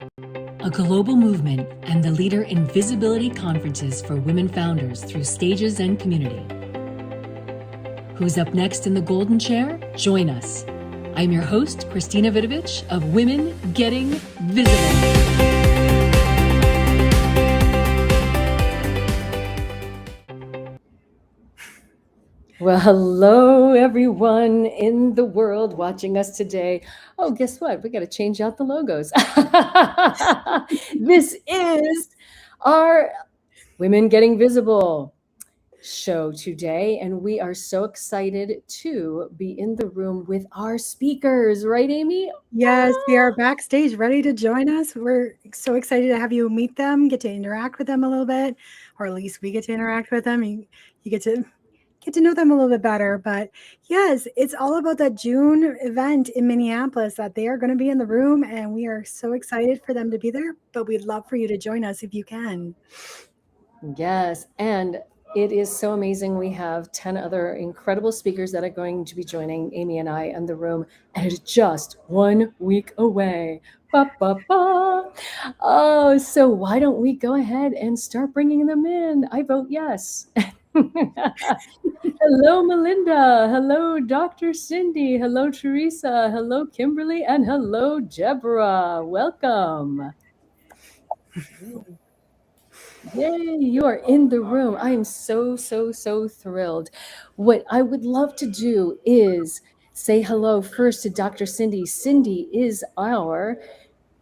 a global movement and the leader in visibility conferences for women founders through stages and community. Who's up next in the golden chair? Join us. I'm your host, Christina Vidovich of Women Getting Visible. Well, hello, everyone in the world watching us today. Oh, guess what? We got to change out the logos. This is our Women Getting Visible show today, and we are so excited to be in the room with our speakers, right, Amy? Yes, we are backstage ready to join us. We're so excited to have you meet them, get to interact with them a little bit, or at least we get to interact with them. You get to know them a little bit better. But yes, it's all about that June event in Minneapolis that they are going to be in the room, and we are so excited for them to be there, but we'd love for you to join us if you can. Yes, and it is so amazing. We have 10 other incredible speakers that are going to be joining Amy and I in the room, and it's just 1 week away. Ba, ba, ba. Oh, so why don't we go ahead and start bringing them in? I vote yes. Hello, Malinda. Hello, Dr. Cindy. Hello, Teresa. Hello, Kimberly. And hello, Deborah. Welcome. Yay, you are in the room. I am so thrilled. What I would love to do is say hello first to Dr. Cindy. Cindy is our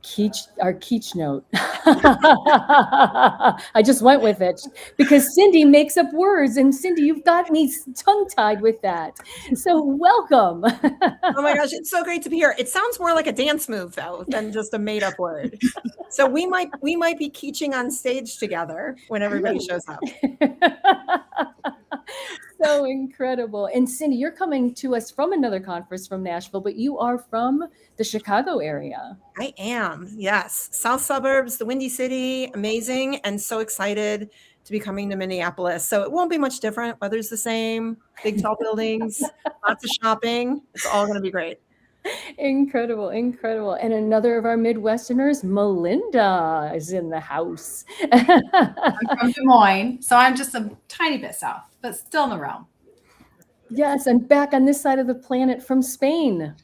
keynote. I just went with it because Cindy makes up words, and Cindy, you've got me tongue-tied with that. So welcome. Oh my gosh, it's so great to be here. It sounds more like a dance move though than just a made-up word. So we might be teaching on stage together when everybody shows up. So incredible. And Cindy, you're coming to us from another conference from Nashville, but you are from the Chicago area. I am, yes. South suburbs, the Windy City, amazing, and so excited to be coming to Minneapolis. So it won't be much different. Weather's the same, big tall buildings, lots of shopping. It's all going to be great. Incredible. And another of our Midwesterners, Malinda, is in the house. I'm from Des Moines, so I'm just a tiny bit south, but still in the realm. Yes, and back on this side of the planet from Spain.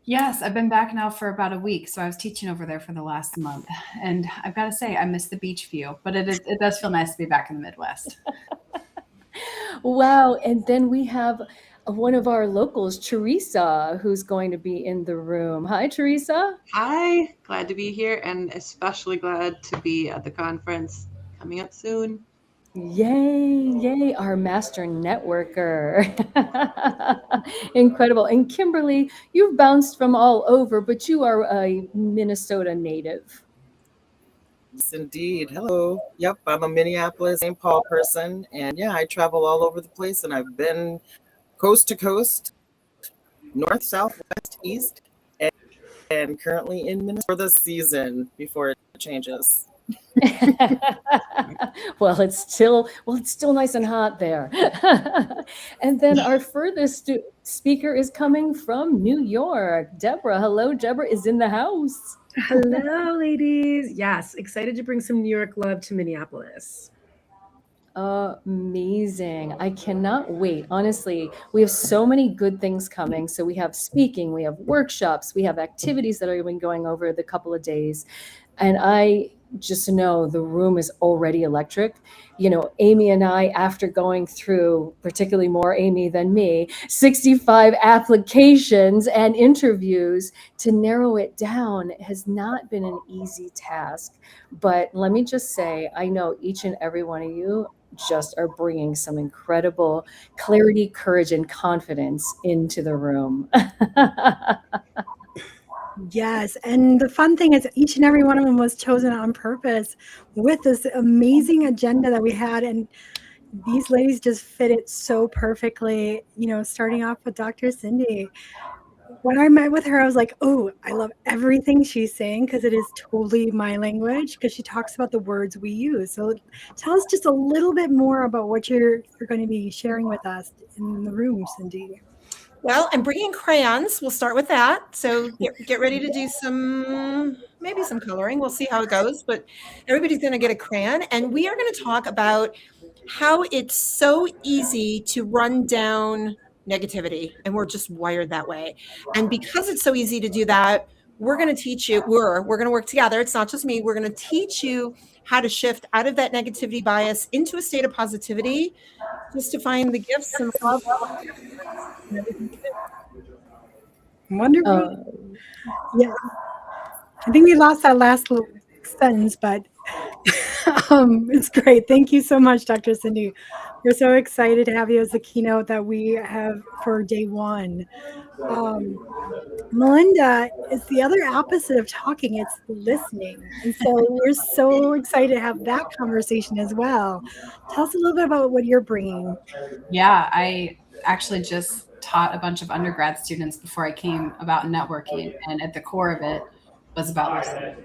Yes, I've been back now for about a week, so I was teaching over there for the last month. And I've got to say, I miss the beach view, but it does feel nice to be back in the Midwest. Wow, and then we have one of our locals, Teresa, who's going to be in the room. Hi, Teresa. Hi, glad to be here, and especially glad to be at the conference coming up soon. Yay, our master networker. Incredible. And Kimberly, you've bounced from all over, but you are a Minnesota native. Yes, indeed. Hello. Yep, I'm a Minneapolis, St. Paul person, and yeah, I travel all over the place, and I've been coast to coast, north, south, west, east, and currently in Minnesota for the season before it changes. Well, it's still nice and hot there. And then our furthest speaker is coming from New York. Deborah. Hello, Deborah is in the house. Hello, ladies. Yes, excited to bring some New York love to Minneapolis. Amazing. I cannot wait. Honestly, we have so many good things coming. So we have speaking, we have workshops, we have activities that are been going over the couple of days. And I just know the room is already electric. You know, Amy and I, after going through, particularly more Amy than me, 65 applications and interviews, to narrow it down has not been an easy task. But let me just say, I know each and every one of you just are bringing some incredible clarity, courage, and confidence into the room. Yes, and the fun thing is each and every one of them was chosen on purpose with this amazing agenda that we had, and these ladies just fit it so perfectly, you know, starting off with Dr. Cindy. When I met with her, I was like, oh, I love everything she's saying because it is totally my language, because she talks about the words we use. So tell us just a little bit more about what you're going to be sharing with us in the room, Cindy. Well, I'm bringing crayons. We'll start with that. So get ready to do maybe some coloring. We'll see how it goes, but everybody's going to get a crayon, and we are going to talk about how it's so easy to run down negativity, and we're just wired that way. And because it's so easy to do that, we're going to teach you, we're going to work together. It's not just me. We're going to teach you how to shift out of that negativity bias into a state of positivity, just to find the gifts and love and everything. Wonderful. Yeah. I think we lost that last little sentence, but it's great. Thank you so much, Dr. Cindy. We're so excited to have you as the keynote that we have for day one. Malinda is the other opposite of talking. It's listening. And so we're so excited to have that conversation as well. Tell us a little bit about what you're bringing. Yeah, I actually just taught a bunch of undergrad students before I came about networking, and at the core of it was about listening.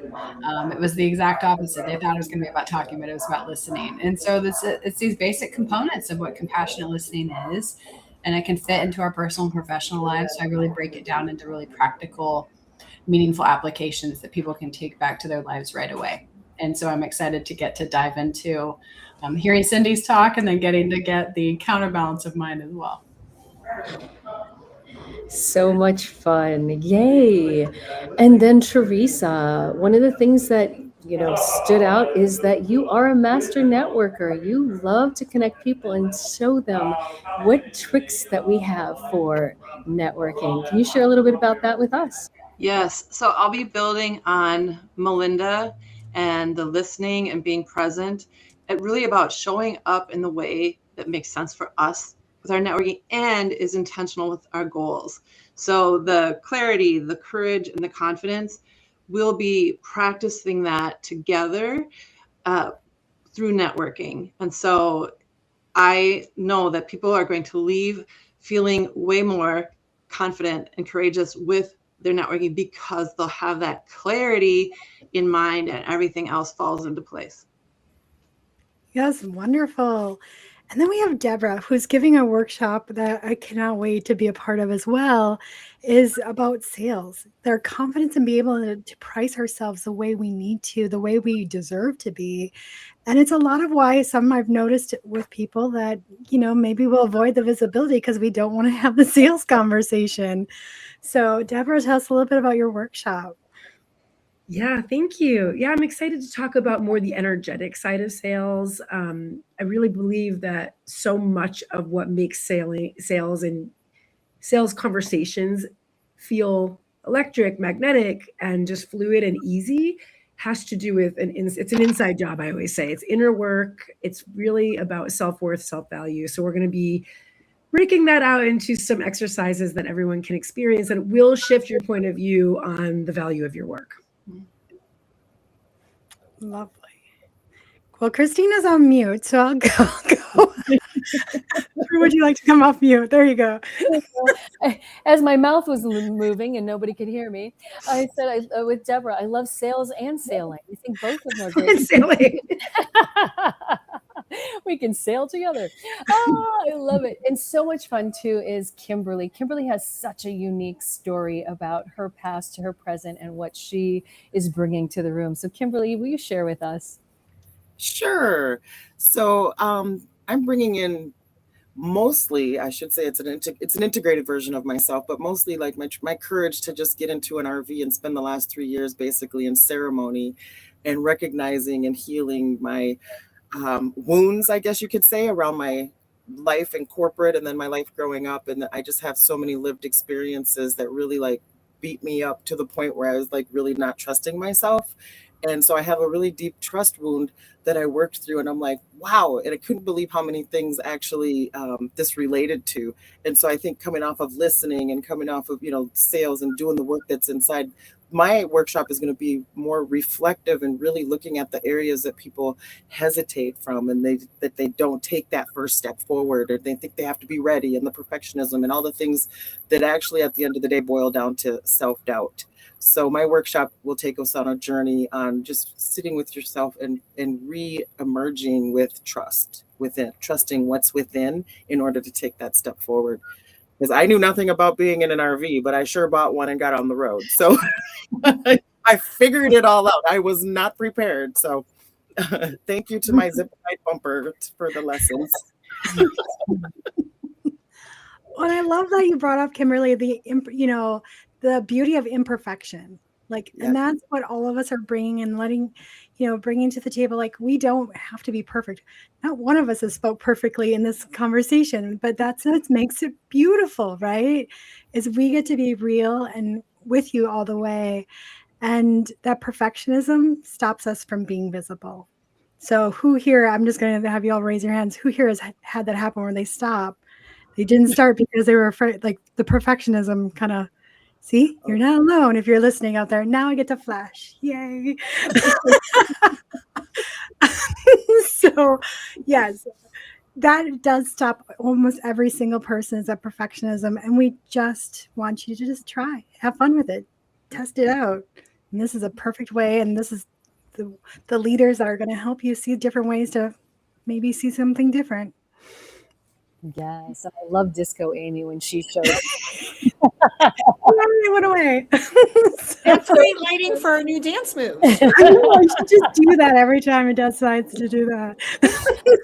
It was the exact opposite. They thought it was going to be about talking, but it was about listening. And so it's these basic components of what compassionate listening is, and it can fit into our personal and professional lives. So I really break it down into really practical, meaningful applications that people can take back to their lives right away. And so I'm excited to get to dive into hearing Cindy's talk and then getting to get the counterbalance of mine as well. So much fun. Yay. And then Teresa, one of the things that stood out is that you are a master networker. You love to connect people and show them what tricks that we have for networking. Can you share a little bit about that with us? Yes. So I'll be building on Malinda and the listening and being present. It really about showing up in the way that makes sense for us with our networking and is intentional with our goals. So the clarity, the courage, and the confidence, we'll be practicing that together through networking. And so I know that people are going to leave feeling way more confident and courageous with their networking because they'll have that clarity in mind and everything else falls into place. Yes, wonderful. And then we have Deborah, who's giving a workshop that I cannot wait to be a part of as well, is about sales. Their confidence in being able to price ourselves the way we need to, the way we deserve to be. And it's a lot of why I've noticed with people that, maybe we'll avoid the visibility because we don't want to have the sales conversation. So Deborah, tell us a little bit about your workshop. Yeah, thank you. Yeah, I'm excited to talk about more the energetic side of sales. I really believe that so much of what makes sales and sales conversations feel electric, magnetic, and just fluid and easy has to do with it's an inside job. I always say it's inner work. It's really about self-worth, self-value. So we're going to be breaking that out into some exercises that everyone can experience, and it will shift your point of view on the value of your work. Lovely. Well, Christina's on mute, so I'll go. Would you like to come off mute? There you go. As my mouth was moving and nobody could hear me, I said with Deborah, I love sales and sailing. I think both of them are great. Sailing. We can sail together. Oh, I love it. And so much fun too is Kimberly. Kimberly has such a unique story about her past to her present and what she is bringing to the room. So Kimberly, will you share with us? Sure. So I'm bringing in mostly, I should say it's an integrated version of myself, but mostly like my courage to just get into an RV and spend the last 3 years basically in ceremony and recognizing and healing my wounds, I guess you could say, around my life in corporate and then my life growing up. And I just have so many lived experiences that really like beat me up to the point where I was like really not trusting myself. And so I have a really deep trust wound that I worked through, and I'm like, wow. And I couldn't believe how many things actually this related to. And so I think coming off of listening and coming off of, sales and doing the work that's inside, my workshop is going to be more reflective and really looking at the areas that people hesitate from and that they don't take that first step forward, or they think they have to be ready, and the perfectionism and all the things that actually at the end of the day boil down to self-doubt. So my workshop will take us on a journey on just sitting with yourself and re-emerging with trust within, trusting what's within in order to take that step forward. because I knew nothing about being in an RV, but I sure bought one and got on the road. So I figured it all out. I was not prepared. So thank you to my zip line bumper for the lessons. Well, I love that you brought up, Kimberly, the beauty of imperfection. Like, Yep. and that's what all of us are bringing and bringing to the table. Like, we don't have to be perfect. Not one of us has spoke perfectly in this conversation, but that's what makes it beautiful, right? Is we get to be real and with you all the way. And that perfectionism stops us from being visible. So who here, I'm just going to have you all raise your hands. Who here has had that happen where they stop? They didn't start because they were afraid, like the perfectionism kind of, see, you're not alone if you're listening out there. Now I get to flash. Yay. So, yes, that does stop almost every single person is that perfectionism. And we just want you to just try, have fun with it, test it out. And this is a perfect way. And this is the leaders that are going to help you see different ways to maybe see something different. Yes, I love Disco Amy when she showed up. It went away. It's great lighting for our new dance moves. I know, I should just do that every time it decides to do that.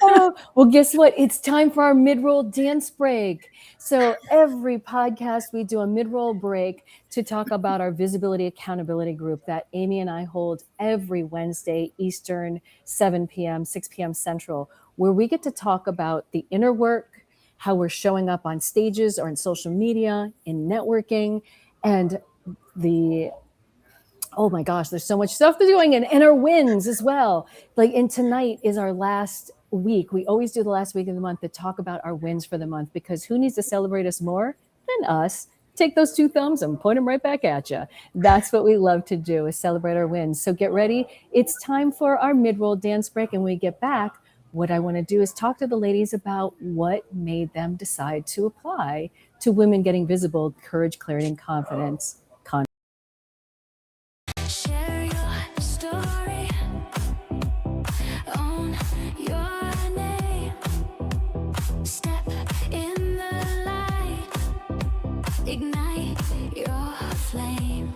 Oh, well, guess what? It's time for our mid-roll dance break. So every podcast, we do a mid-roll break to talk about our visibility accountability group that Amy and I hold every Wednesday, Eastern, 7 p.m., 6 p.m. Central, where we get to talk about the inner work, how we're showing up on stages or in social media, in networking, and oh my gosh, there's so much stuff to doing, and our wins as well. And tonight is our last week. We always do the last week of the month to talk about our wins for the month, because who needs to celebrate us more than us? Take those 2 thumbs and point them right back at you. That's what we love to do, is celebrate our wins. So get ready. It's time for our mid-roll dance break. And when we get back, what I want to do is talk to the ladies about what made them decide to apply to Women Getting Visible, Courage, Clarity, and Confidence. Share your story, own your name, step in the light, ignite your flame,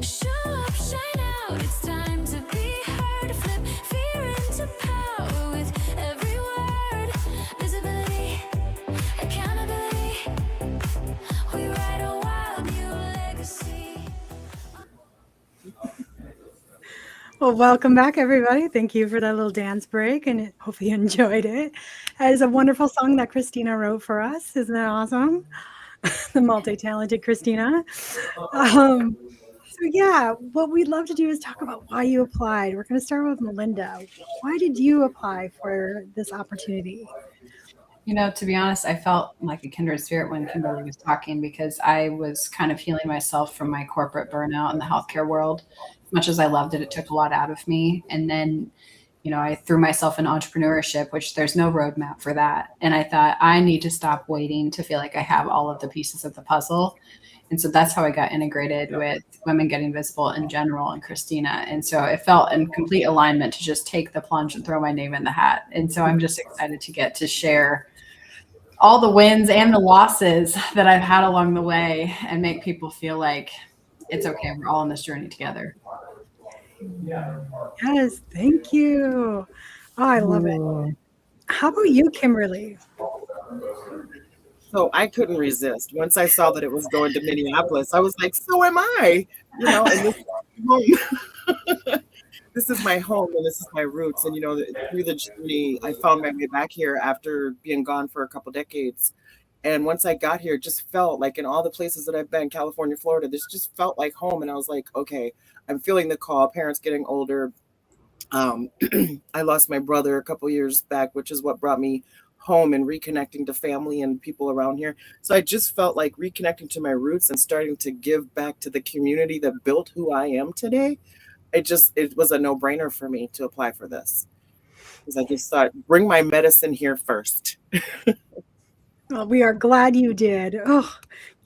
show up, shine out, it's time to be heard, flip fear into power with every word, visibility, accountability, we write a wild new legacy. Well, welcome back, everybody. Thank you for that little dance break, and hopefully you enjoyed it. That is a wonderful song that Christina wrote for us. Isn't that awesome? The multi-talented Christina. So yeah, what we'd love to do is talk about why you applied. We're going to start with Malinda. Why did you apply for this opportunity? To be honest, I felt like a kindred spirit when Kimberly was talking, because I was kind of healing myself from my corporate burnout in the healthcare world. As much as I loved it, it took a lot out of me. And then, I threw myself in entrepreneurship, which there's no roadmap for that. And I thought, I need to stop waiting to feel like I have all of the pieces of the puzzle. And so that's how I got integrated with Women Getting Visible in general and Christina. And so it felt in complete alignment to just take the plunge and throw my name in the hat. And so I'm just excited to get to share all the wins and the losses that I've had along the way and make people feel like it's okay. We're all on this journey together. Yes, thank you. Oh, I love it. How about you, Kimberly? So I couldn't resist. Once I saw that it was going to Minneapolis, I was like, so am I, and this is home. This is my home and this is my roots. And, through the journey, I found my way back here after being gone for a couple decades. And once I got here, it just felt like in all the places that I've been, California, Florida, this just felt like home. And I was like, okay, I'm feeling the call. Parents getting older. I lost my brother a couple years back, which is what brought me home and reconnecting to family and people around here. So I just felt like reconnecting to my roots and starting to give back to the community that built who I am today. It was a no-brainer for me to apply for this, because I just thought, bring my medicine here first. Well, we are glad you did. Oh,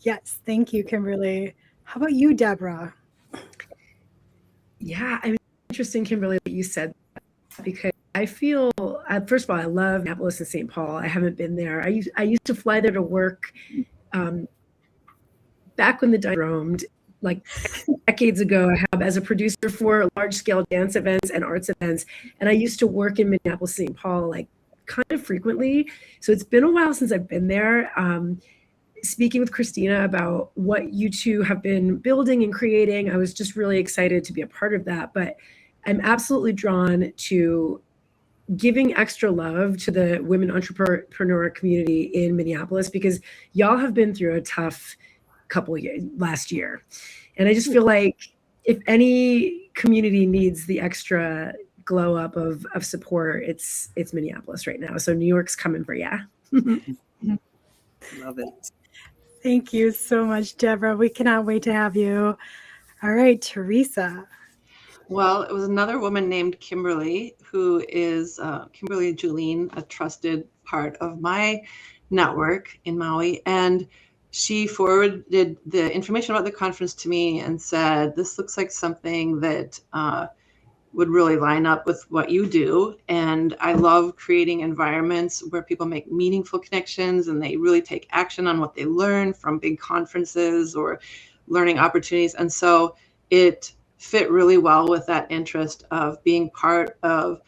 yes. Thank you, Kimberly. How about you, Deborah? Yeah, I mean, interesting, Kimberly, that you said that, because I feel, first of all, I love Minneapolis and St. Paul. I haven't been there. I used to fly there to work back when the dance roamed, like decades ago. I have as a producer for large scale dance events and arts events. And I used to work in Minneapolis, St. Paul, like kind of frequently. So it's been a while since I've been there. Speaking with Christina about what you two have been building and creating, I was just really excited to be a part of that. But I'm absolutely drawn to giving extra love to the women entrepreneur community in Minneapolis, because y'all have been through a tough couple of years last year. And I just feel like if any community needs the extra glow up of support, it's Minneapolis right now. So New York's coming for ya. Love it. Thank you so much, Deborah. We cannot wait to have you. All right, Teresa. Well, it was another woman named Kimberly, who is Kimberly Julene, a trusted part of my network in Maui. And she forwarded the information about the conference to me and said, this looks like something that would really line up with what you do. And I love creating environments where people make meaningful connections and they really take action on what they learn from big conferences or learning opportunities. And so it fit really well with that interest of being part of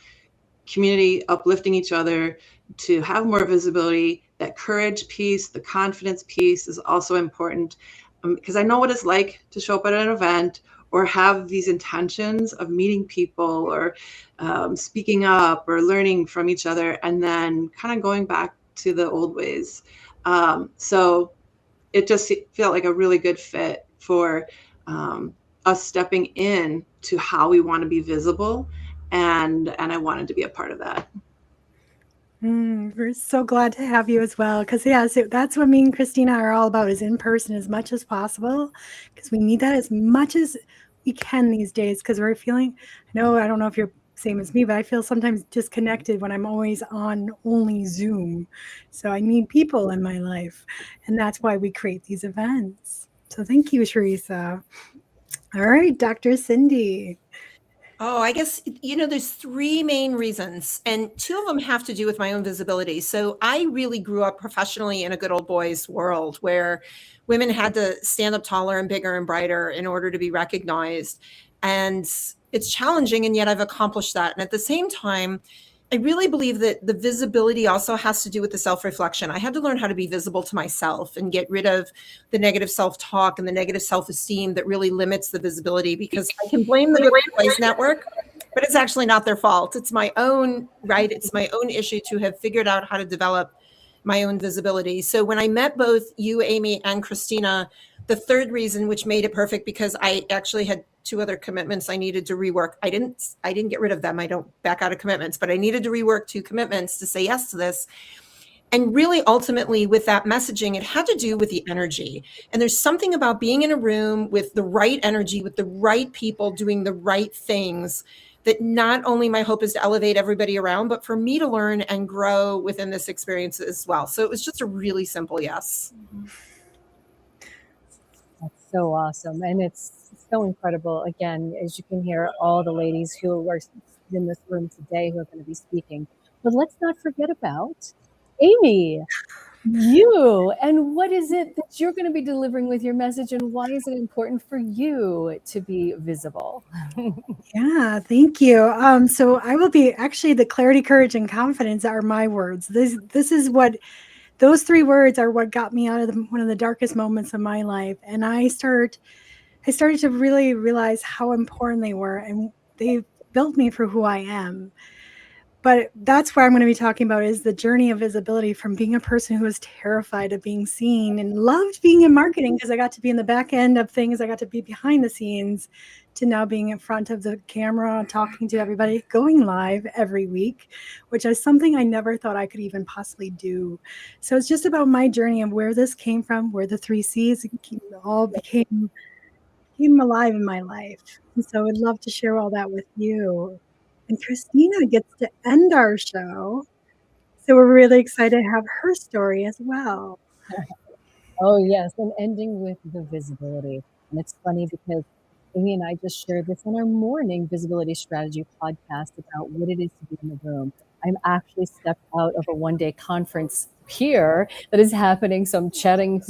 community, uplifting each other, to have more visibility. That courage piece, the confidence piece is also important, because I know what it's like to show up at an event or have these intentions of meeting people or speaking up or learning from each other, and then kind of going back to the old ways. So it just felt like a really good fit for us stepping in to how we want to be visible. And I wanted to be a part of that. We're so glad to have you as well, because that's what me and Christina are all about, is in person as much as possible, because we need that as much as we can these days, because we're feeling, I don't know if you're same as me, but I feel sometimes disconnected when I'm always on only Zoom. So I need people in my life, and that's why we create these events. So thank you, Teresa. All right, Dr. Cindy. Oh, I guess, there's three main reasons, and two of them have to do with my own visibility. So I really grew up professionally in a good old boys world where women had to stand up taller and bigger and brighter in order to be recognized. And it's challenging, and yet I've accomplished that. And at the same time, I really believe that the visibility also has to do with the self-reflection. I had to learn how to be visible to myself and get rid of the negative self-talk and the negative self-esteem that really limits the visibility, because I can blame the Good Place Network, but it's actually not their fault. It's my own, right? It's my own issue to have figured out how to develop my own visibility. So when I met both you, Amy, and Christina, the third reason, which made it perfect, because I actually had two other commitments I needed to rework. I didn't get rid of them. I don't back out of commitments, but I needed to rework two commitments to say yes to this. And really, ultimately, with that messaging, it had to do with the energy. And there's something about being in a room with the right energy, with the right people doing the right things, that not only my hope is to elevate everybody around, but for me to learn and grow within this experience as well. So it was just a really simple yes. That's so awesome. And it's so incredible. Again, as you can hear, all the ladies who are in this room today who are going to be speaking. But let's not forget about Amy, you. And what is it that you're going to be delivering with your message, and why is it important for you to be visible? Yeah, thank you. So I will be, actually, the clarity, courage, and confidence are my words. This is what, those three words are what got me out of one of the darkest moments of my life. And I started to really realize how important they were, and they built me for who I am. But that's what I'm going to be talking about, is the journey of visibility, from being a person who was terrified of being seen and loved being in marketing because I got to be in the back end of things. I got to be behind the scenes, to now being in front of the camera, talking to everybody, going live every week, which is something I never thought I could even possibly do. So it's just about my journey and where this came from, where the 3 C's all became alive in my life. And so I'd love to share all that with you. And Christina gets to end our show, so we're really excited to have her story as well. Oh, yes, and ending with the visibility. And it's funny because Amy and I just shared this on our morning visibility strategy podcast about what it is to be in the room. I'm actually stepped out of a one-day conference here that is happening. So I'm chatting,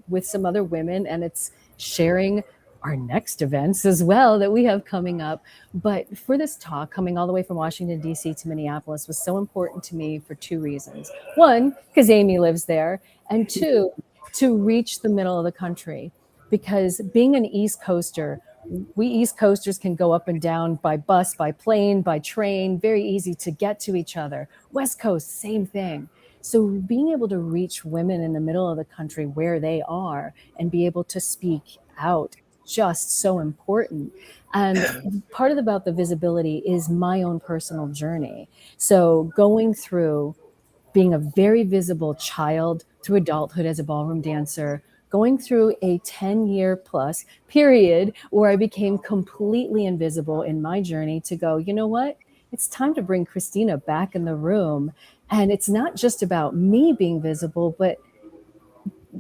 with some other women, and it's sharing our next events as well that we have coming up. But for this talk, coming all the way from Washington, D.C. to Minneapolis was so important to me for two reasons. One, because Amy lives there, and two, to reach the middle of the country. Because being an East Coaster, we East Coasters can go up and down by bus, by plane, by train, very easy to get to each other. West Coast, same thing. So being able to reach women in the middle of the country where they are and be able to speak out, just so important. And part about the visibility is my own personal journey. So going through being a very visible child through adulthood as a ballroom dancer, going through a 10-year plus period where I became completely invisible in my journey to go, you know what? It's time to bring Christina back in the room. And it's not just about me being visible, but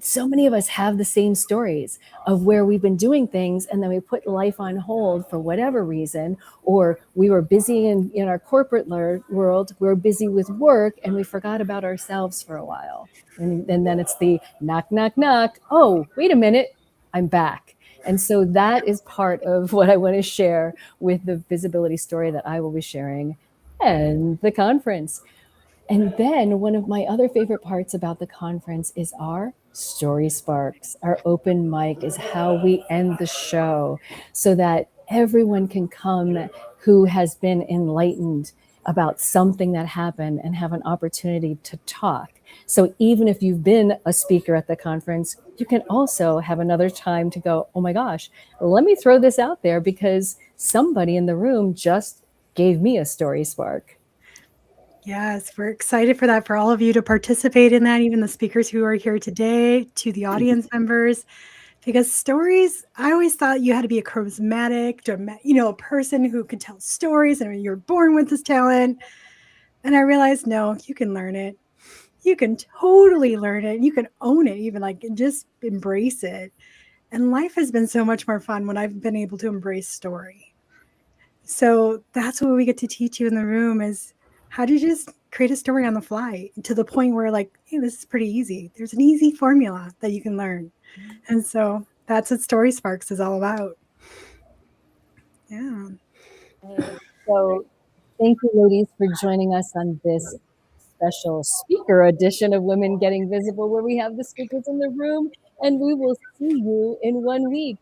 so many of us have the same stories of where we've been doing things and then we put life on hold for whatever reason, or we were busy in our corporate world, we were busy with work and we forgot about ourselves for a while. And then it's the knock, knock, knock. Oh, wait a minute, I'm back. And so that is part of what I want to share with the visibility story that I will be sharing and the conference. And then one of my other favorite parts about the conference is our story sparks. Our open mic is how we end the show so that everyone can come who has been enlightened about something that happened and have an opportunity to talk. So even if you've been a speaker at the conference, you can also have another time to go, oh my gosh, let me throw this out there because somebody in the room just gave me a story spark. Yes, we're excited for that, for all of you to participate in that, even the speakers who are here today, to the audience members, because stories, I always thought you had to be a charismatic, a person who could tell stories and you're born with this talent. And I realized, no, you can learn it. You can totally learn it. You can own it, even just embrace it. And life has been so much more fun when I've been able to embrace story. So that's what we get to teach you in the room is how to just create a story on the fly to the point where hey, this is pretty easy. There's an easy formula that you can learn. And so that's what Story Sparks is all about. Yeah. So thank you, ladies, for joining us on this special speaker edition of Women Getting Visible, where we have the speakers in the room, and we will see you in 1 week.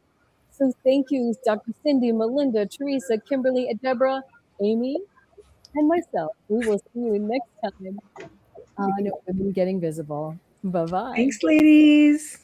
So thank you, Dr. Cindy, Malinda, Teresa, Kimberly, Deborah, Amy, and myself. We will see you next time on Women Getting Visible. Bye-bye. Thanks, ladies.